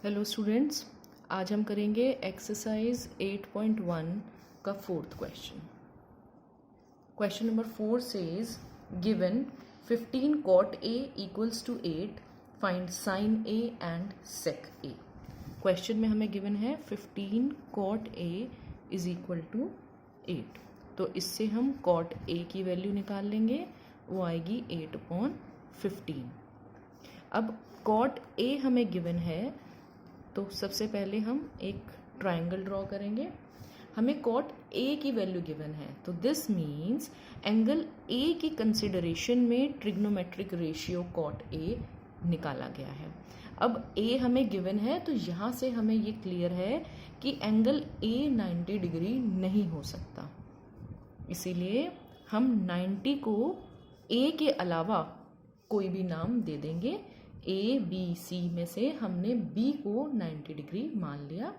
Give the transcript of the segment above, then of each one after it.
Hello students, आज हम करेंगे एक्सरसाइज 8.1 का fourth question. Question number 4 says given 15 cot A equals to 8, find sin A and sec A। Question में हमें given है 15 cot A is equal to 8, तो इससे हम cot A की वैल्यू निकाल लेंगे, वो आएगी 8/15। अब cot A हमें गिवन है, तो सबसे पहले हम एक ट्रायंगल ड्रॉ करेंगे। हमें cot A की वैल्यू गिवन है, तो दिस मीन्स एंगल A की कंसिडरेशन में ट्रिग्नोमेट्रिक रेशियो cot A निकाला गया है। अब A हमें गिवन है, तो यहाँ से हमें ये क्लियर है कि एंगल A 90 डिग्री नहीं हो सकता, इसीलिए हम 90 को A के अलावा कोई भी नाम दे देंगे। A, B, C में से हमने B को 90 डिग्री मान लिया,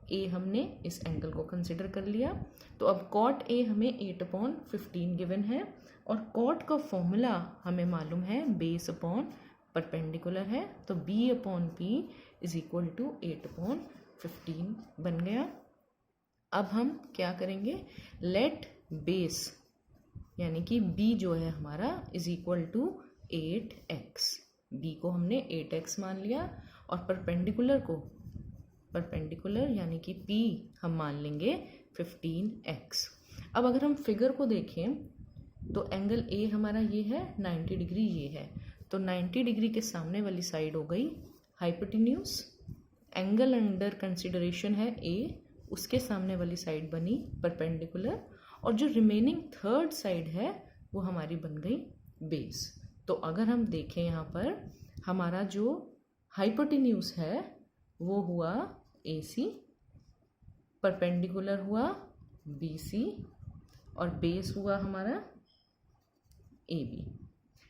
A हमने इस एंगल को कंसिडर कर लिया। तो अब cot A हमें 8/15 गिवन है, और cot का फॉर्मूला हमें मालूम है बेस अपॉन परपेंडिकुलर है, तो B/P इज इक्वल टू 8/15 बन गया। अब हम क्या करेंगे, लेट बेस यानी कि B जो है हमारा is equal to 8x। B को हमने 8x मान लिया, और परपेंडिकुलर यानी कि P हम मान लेंगे 15x। अब अगर हम फिगर को देखें तो एंगल A हमारा ये है, 90 डिग्री ये है, तो 90 डिग्री के सामने वाली साइड हो गई हाइपोटेन्यूज। एंगल अंडर कंसिडरेशन है A, उसके सामने वाली साइड बनी परपेंडिकुलर, और जो रिमेनिंग थर्ड साइड है वो हमारी बन गई बेस। तो अगर हम देखें यहाँ पर हमारा जो हाइपोटेन्यूज है वो हुआ AC, परपेंडिकुलर हुआ BC, और बेस हुआ हमारा AB।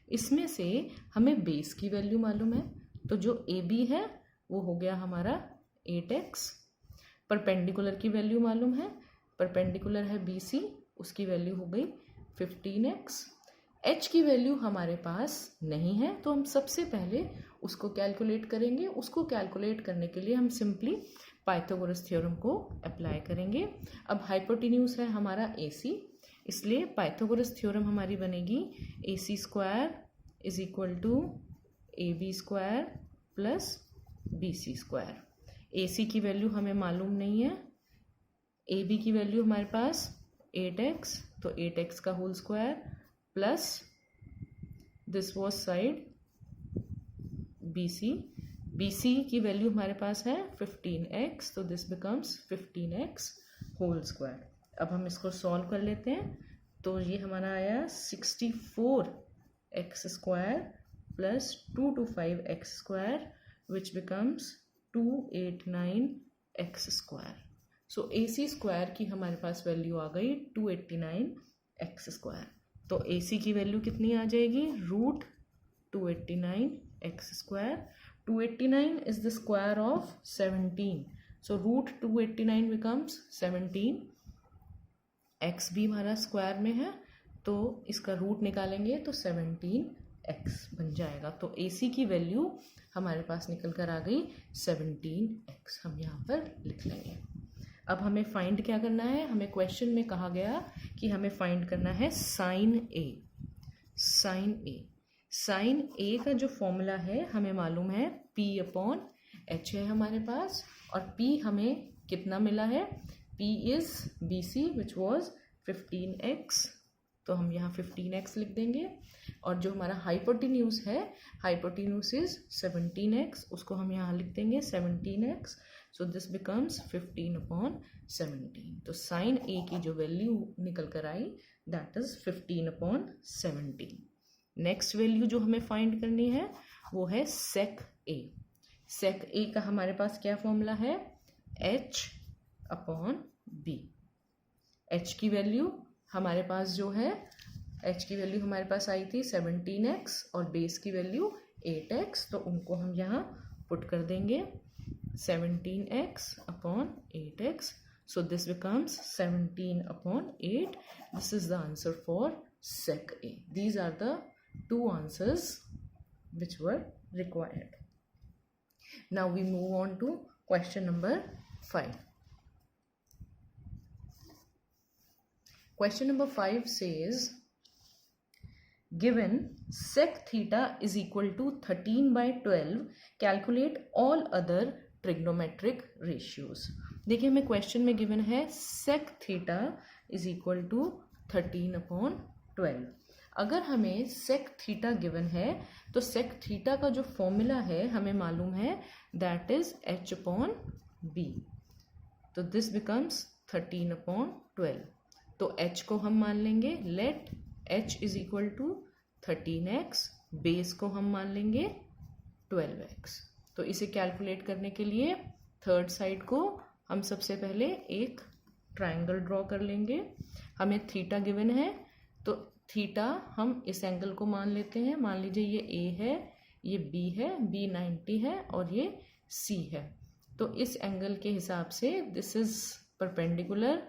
इसमें से हमें बेस की वैल्यू मालूम है, तो जो AB है वो हो गया हमारा 8x। परपेंडिकुलर की वैल्यू मालूम है, परपेंडिकुलर है BC, उसकी वैल्यू हो गई 15x। h की वैल्यू हमारे पास नहीं है, तो हम सबसे पहले उसको कैलकुलेट करेंगे। उसको कैलकुलेट करने के लिए हम सिंपली पाइथागोरस थ्योरम को अप्लाई करेंगे। अब हाइपोटेन्यूज है हमारा AC, इसलिए पाइथागोरस थ्योरम हमारी बनेगी AC square is equal to AB square plus BC square. AC की वैल्यू हमें मालूम नहीं है, AB की वैल्यू हमारे पास 8x, तो 8x का whole square plus this was side BC की वैल्यू हमारे पास है 15x, तो this becomes 15x whole square. अब हम इसको सॉल्व कर लेते हैं, तो ये हमारा आया 64x square plus 225x square which becomes 289x square. So AC square की हमारे पास वैल्यू आ गई 289x स्क्वायर। तो AC की वैल्यू कितनी आ जाएगी, √289x square. 289 is the square of 17, so √289 becomes 17। x भी हमारा स्क्वायर में है, तो इसका रूट निकालेंगे तो 17x बन जाएगा। तो AC की वैल्यू हमारे पास निकल कर आ गई 17x, हम यहाँ पर लिख लेंगे। अब हमें फाइंड क्या करना है, हमें क्वेश्चन में कहा गया कि हमें फाइंड करना है sin A। साइन A का जो फॉर्मूला है हमें मालूम है P/H है हमारे पास, और P हमें कितना मिला है, P is BC which was 15x, तो हम यहाँ 15x लिख देंगे। और जो हमारा हाइपोटेन्यूज है, हाइपोटेन्यूज इज 17x, उसको हम यहाँ लिख देंगे 17x, सो दिस बिकम्स 15/17। तो साइन A की जो वैल्यू निकल कर आई दैट इज 15/17। नेक्स्ट वैल्यू जो हमें फाइंड करनी है वो है sec A। sec A का हमारे पास क्या फॉर्मूला है, H/B। H की वैल्यू हमारे पास जो है, H की वैल्यू हमारे पास आई थी 17x, और बेस की वैल्यू 8x, तो उनको हम यहाँ पुट कर देंगे 17x/8x, so this becomes 17/8. This is the answer for sec A. These are the two answers which were required. Now we move on to question number 5. Question number 5 says, given sec theta is equal to 13 by 12, calculate all other trigonometric ratios. देखिए हमें question में given है sec theta is equal to 13/12. अगर हमें sec theta given है तो sec theta का जो फॉर्मूला है हमें मालूम है that is h/b. तो this becomes 13/12. तो h को हम मान लेंगे, let h is equal to 13x, base को हम मान लेंगे 12x. तो इसे कैलकुलेट करने के लिए थर्ड साइड को हम सबसे पहले एक ट्रायंगल ड्रॉ कर लेंगे. हमें थीटा गिवन है तो थीटा हम इस एंगल को मान लेते हैं. मान लीजिए ये A है, ये B है, B 90 है और ये C है. तो इस एंगल के हिसाब से दिस इज परपेंडिकुलर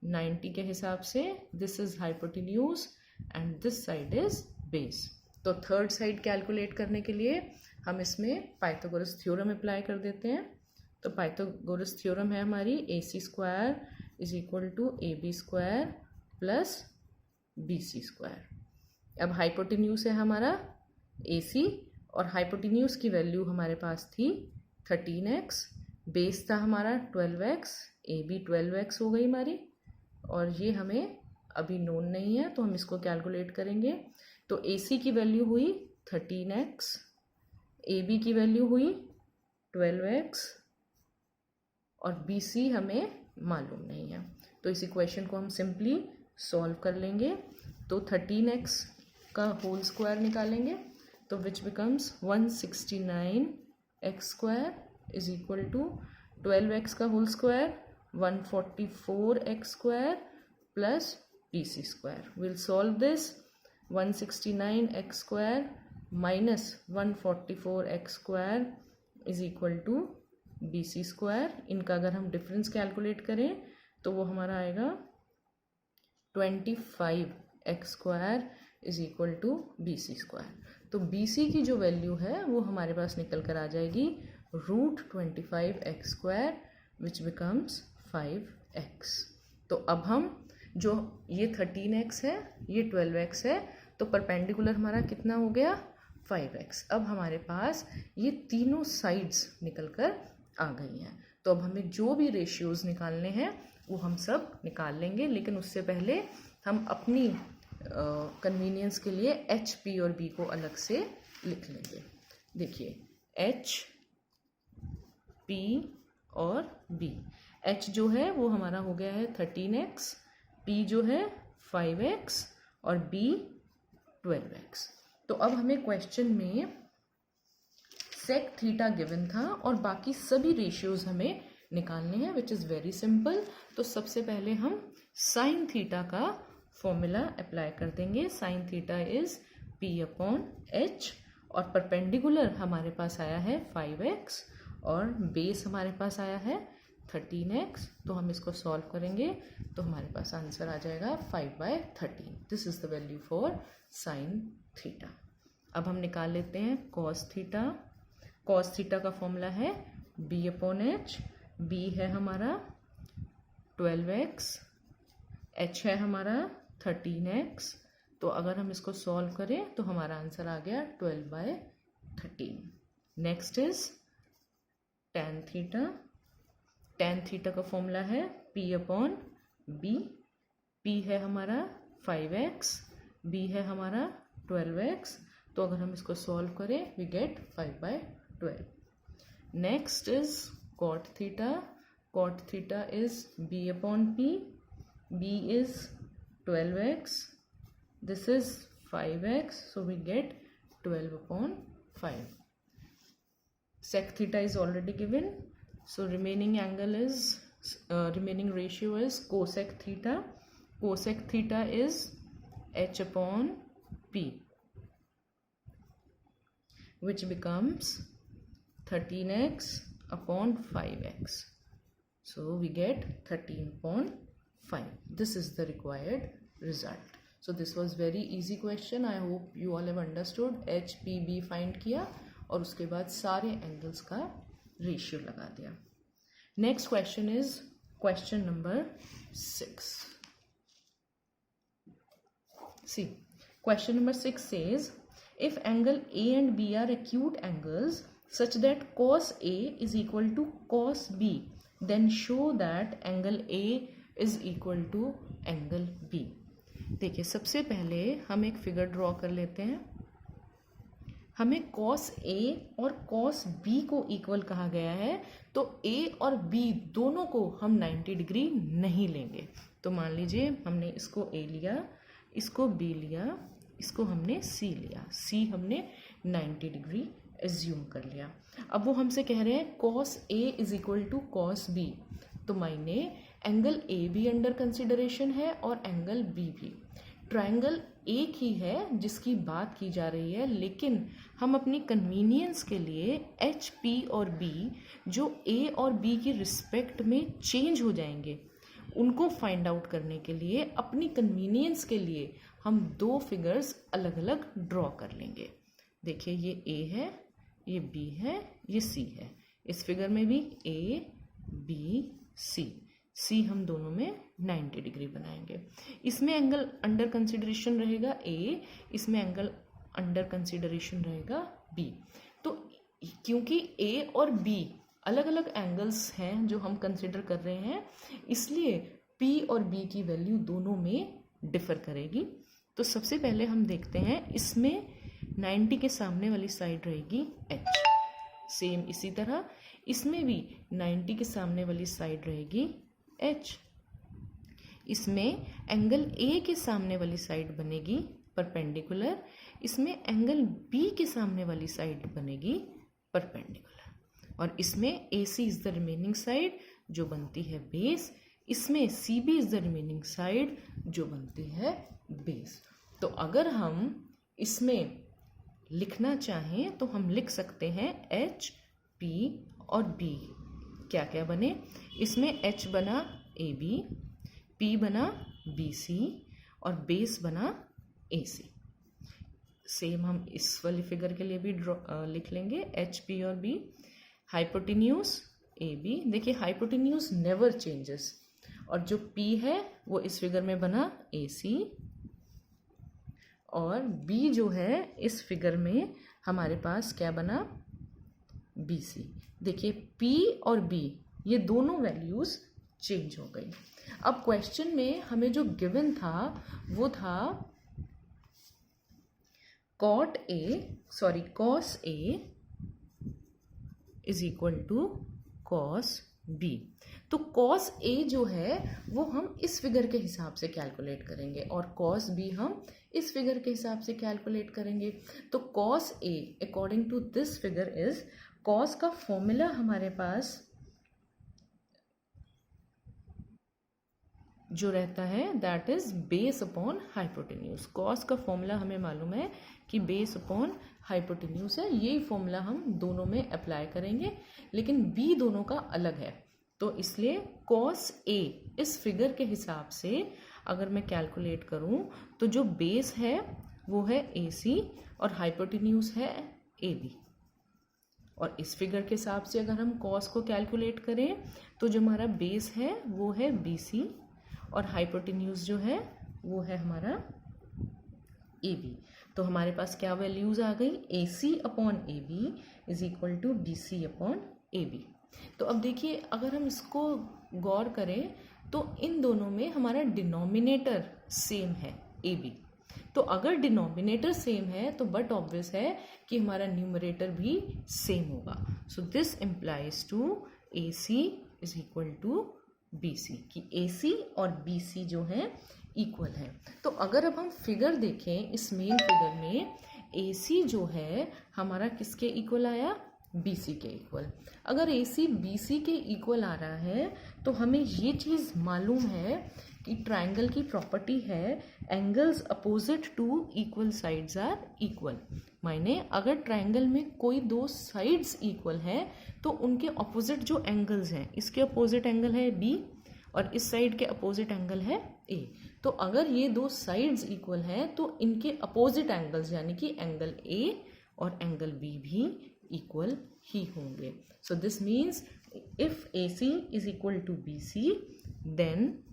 90 के हिसाब से, this is hypotenuse and this side is base. तो थर्ड साइड कैलकुलेट करने के लिए हम इसमें पाइथागोरस थ्योरम अप्लाई कर देते हैं. तो पाइथागोरस थ्योरम है हमारी AC² is equal to AB² plus BC². अब हाइपोटेन्यूज है हमारा AC और हाइपोटेन्यूज की वैल्यू हमारे पास थी 13x, बेस था हमारा 12x, AB 12x हो गई हमारी, और ये हमें अभी नोन नहीं है तो हम इसको कैलकुलेट करेंगे. तो AC की वैल्यू हुई 13x, AB की वैल्यू हुई 12x और BC हमें मालूम नहीं है. तो इस इक्वेशन को हम सिंपली सॉल्व कर लेंगे. तो 13x का होल स्क्वायर निकालेंगे तो which becomes 169x² is equal to 12x का whole square 144x² plus BC². Will solve this. 169x² minus 144x² is equal to BC². इनका अगर हम डिफरेंस कैलकुलेट करें तो वो हमारा आएगा 25x² is equal to BC². तो BC की जो वैल्यू है वो हमारे पास निकल कर आ जाएगी √25x² विच बिकम्स 5x. तो अब हम जो ये 13x है, ये 12x है, तो परपेंडिकुलर हमारा कितना हो गया 5x. अब हमारे पास ये तीनों साइड्स निकल कर आ गई हैं. तो अब हमें जो भी रेशियोज निकालने हैं वो हम सब निकाल लेंगे, लेकिन उससे पहले हम अपनी कन्वीनियंस के लिए H, P और B को अलग से लिख लेंगे. देखिए H, P और B. H जो है वो हमारा हो गया है 13x, P जो है 5x और B 12x. तो अब हमें क्वेश्चन में सेक थीटा गिवन था और बाकी सभी रेशियोज हमें निकालने हैं विच इज़ वेरी सिंपल. तो सबसे पहले हम साइन थीटा का फॉर्मूला अप्लाई कर देंगे. साइन थीटा इज P/H और परपेंडिकुलर हमारे पास आया है 5x और बेस हमारे पास आया है 13x. तो हम इसको सॉल्व करेंगे तो हमारे पास आंसर आ जाएगा 5/13. This is the value for sine theta. अब हम निकाल लेते हैं कॉस थीटा. कॉस थीटा का फॉर्मूला है B/H. B है हमारा 12x, H है हमारा 13x. तो अगर हम इसको सॉल्व करें तो हमारा आंसर आ गया 12/13. Next is tan theta. tan theta का फॉर्मूला है P/B. P है हमारा 5x, B है हमारा 12x. तो अगर हम इसको सॉल्व करें we get 5/12. Next is cot theta. Cot theta is B/P. B is 12x. This is 5x. So we get 12/5. Sec theta is already given. So remaining angle is remaining ratio is cosec theta. Cosec theta is H/P, which becomes 13x upon 5x. So we get 13/5. This is the required result. So this was very easy question. I hope you all have understood. H, P, B find किया और उसके बाद सारे angles का ratio लगा दिया। Next question is question number 6। See, question number 6 says, if angle A and B are acute angles such that cos A is equal to cos B, then show that angle A is equal to angle B. देखिए, सबसे पहले हम एक figure draw कर लेते हैं। हमें cos A और cos B को इक्वल कहा गया है, तो A और B दोनों को हम 90 डिग्री नहीं लेंगे। तो मान लीजिए हमने इसको A लिया, इसको B लिया, इसको हमने C लिया, C हमने 90 डिग्री एज्यूम कर लिया। अब वो हमसे कह रहे हैं cos A is equal to cos B, तो मायने एंगल A भी अंडर कंसिडरेशन है और एंगल B भी। ट्रायंगल एक ही है जिसकी बात की जा रही है, लेकिन हम अपनी कन्वीनियंस के लिए H, P और B जो A और B की रिस्पेक्ट में चेंज हो जाएंगे, उनको फाइंड आउट करने के लिए अपनी कन्वीनियंस के लिए हम दो फिगर्स अलग अलग ड्रॉ कर लेंगे। देखिए, ये A है, ये B है, ये C है। इस फिगर में भी A, B, C हम दोनों में 90 डिग्री बनाएंगे। इसमें एंगल अंडर कंसिडरेशन रहेगा A, इसमें एंगल अंडर कंसिडरेशन रहेगा B। तो क्योंकि A और B अलग अलग एंगल्स हैं जो हम कंसिडर कर रहे हैं, इसलिए P और B की वैल्यू दोनों में डिफर करेगी। तो सबसे पहले हम देखते हैं, इसमें 90 के सामने वाली साइड रहेगी H, सेम इसी तरह इसमें भी 90 के सामने वाली साइड रहेगी H। इसमें एंगल A के सामने वाली साइड बनेगी परपेंडिकुलर, इसमें एंगल B के सामने वाली साइड बनेगी परपेंडिकुलर, और इसमें AC is the remaining side जो बनती है बेस, इसमें CB is the remaining side जो बनती है बेस। तो अगर हम इसमें लिखना चाहें तो हम लिख सकते हैं H, P और B क्या क्या बने। इसमें H बना AB, P बना BC और बेस बना AC। सेम हम इस वाली फिगर के लिए भी लिख लेंगे H, P और B। हाइपोटेन्यूज AB, देखिए हाइपोटेन्यूज नेवर चेंजेस, और जो P है वो इस फिगर में बना AC, और B जो है इस फिगर में हमारे पास क्या बना BC। देखिए P और B ये दोनों वैल्यूज चेंज हो गई। अब क्वेश्चन में हमें जो गिवन था वो था cos A is equal to cos B। तो cos A जो है वो हम इस फिगर के हिसाब से कैलकुलेट करेंगे और cos B हम इस फिगर के हिसाब से कैलकुलेट करेंगे। तो cos A according to this figure is, cos का फॉर्मूला हमारे पास जो रहता है that is base upon hypotenuse. cos का फॉर्मूला हमें मालूम है कि बेस अपॉन हाइपोटेन्यूज है, यही फॉर्मूला हम दोनों में अप्लाई करेंगे, लेकिन B दोनों का अलग है। तो इसलिए cos A इस फिगर के हिसाब से अगर मैं कैलकुलेट करूं तो जो बेस है वो है AC और हाइपोटेन्यूज है AB, और इस फिगर के हिसाब से अगर हम cos को कैलकुलेट करें तो जो हमारा बेस है वो है BC और हाइपोटेन्यूज जो है वो है हमारा AB। तो हमारे पास क्या वैल्यूज आ गई, AC upon AB is equal to BC upon AB। तो अब देखिए, अगर हम इसको गौर करें तो इन दोनों में हमारा डिनोमिनेटर सेम है AB। तो अगर डिनोमिनेटर सेम है तो बट ऑब्वियस है कि हमारा न्यूमरेटर भी सेम होगा। So this implies to AC is equal to BC, कि AC और BC जो है इक्वल है। तो अगर अब हम फिगर देखें, इस मेन फिगर में AC जो है हमारा किसके इक्वल आया, BC के इक्वल। अगर AC BC के इक्वल आ रहा है तो हमें ये चीज़ मालूम है कि ट्रायंगल की प्रॉपर्टी है angles opposite to equal sides are equal. मायने अगर ट्रायंगल में कोई दो साइड्स इक्वल है तो उनके अपोजिट जो एंगल्स हैं, इसके अपोजिट एंगल है B और इस साइड के अपोजिट एंगल है A। तो अगर ये दो साइड्स इक्वल हैं तो इनके अपोजिट एंगल्स यानी कि एंगल A और एंगल B भी इक्वल ही होंगे. So this means if AC is equal to BC, then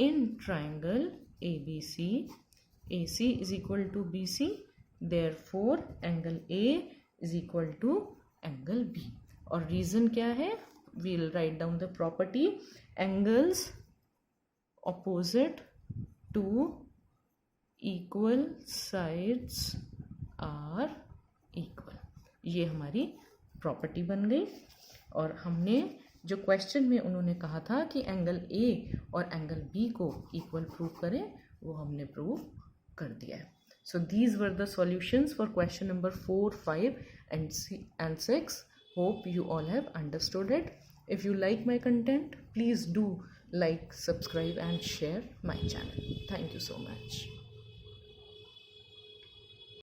in triangle ABC AC is equal to BC, therefore angle A is equal to angle B. और reason क्या है? We'll write down the property. Angles opposite to equal sides are equal. ये हमारी property बन गई. और हमने जो क्वेश्चन में उन्होंने कहा था कि एंगल A और एंगल B को इक्वल प्रूव करें, वो हमने प्रूव कर दिया है. So these were the solutions for question number 4, 5 and 6. Hope you all have understood it. If you like my content, please do like, subscribe and share my channel. Thank you so much.